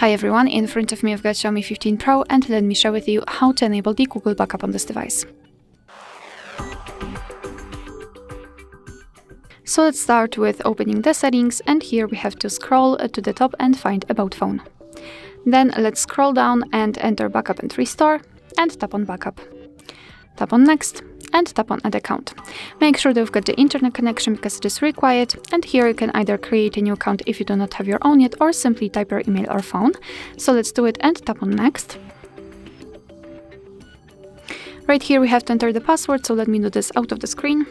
Hi everyone, in front of me I've got Xiaomi 15 Pro and let me share with you how to enable the Google backup on this device. So let's start with opening the settings, and here we have to scroll to the top and find About Phone. Then let's scroll down and enter Backup and Restore and tap on Backup. Tap on Next and tap on Add Account. Make sure that you've got the internet connection because it is required, and here you can either create a new account if you do not have your own yet or simply type your email or phone. So let's do it and tap on Next. Right here we have to enter the password, so let me do this out of the screen.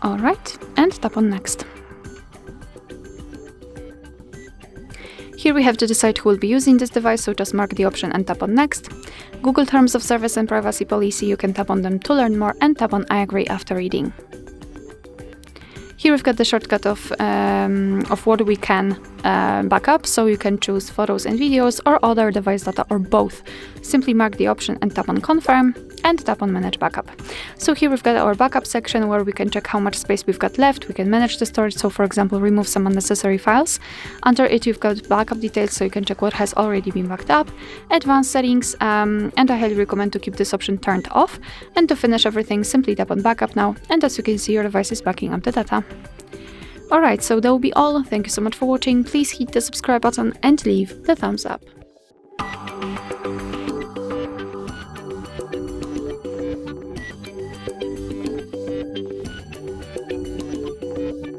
Alright, and tap on Next. Here we have to decide who will be using this device, so just mark the option and tap on Next. Google Terms of Service and Privacy Policy, you can tap on them to learn more and tap on I agree after reading. Here we've got the shortcut of what we can back up, so you can choose photos and videos or other device data or both. Simply mark the option and tap on Confirm and tap on Manage Backup. So here we've got our backup section where we can check how much space we've got left. We can manage the storage, so for example remove some unnecessary files. Under it you've got backup details, so you can check what has already been backed up, advanced settings, and I highly recommend to keep this option turned off. And to finish everything, simply tap on Backup now, and as you can see your device is backing up the data. Alright, so that will be all. Thank you so much for watching. Please hit the subscribe button and leave the thumbs up.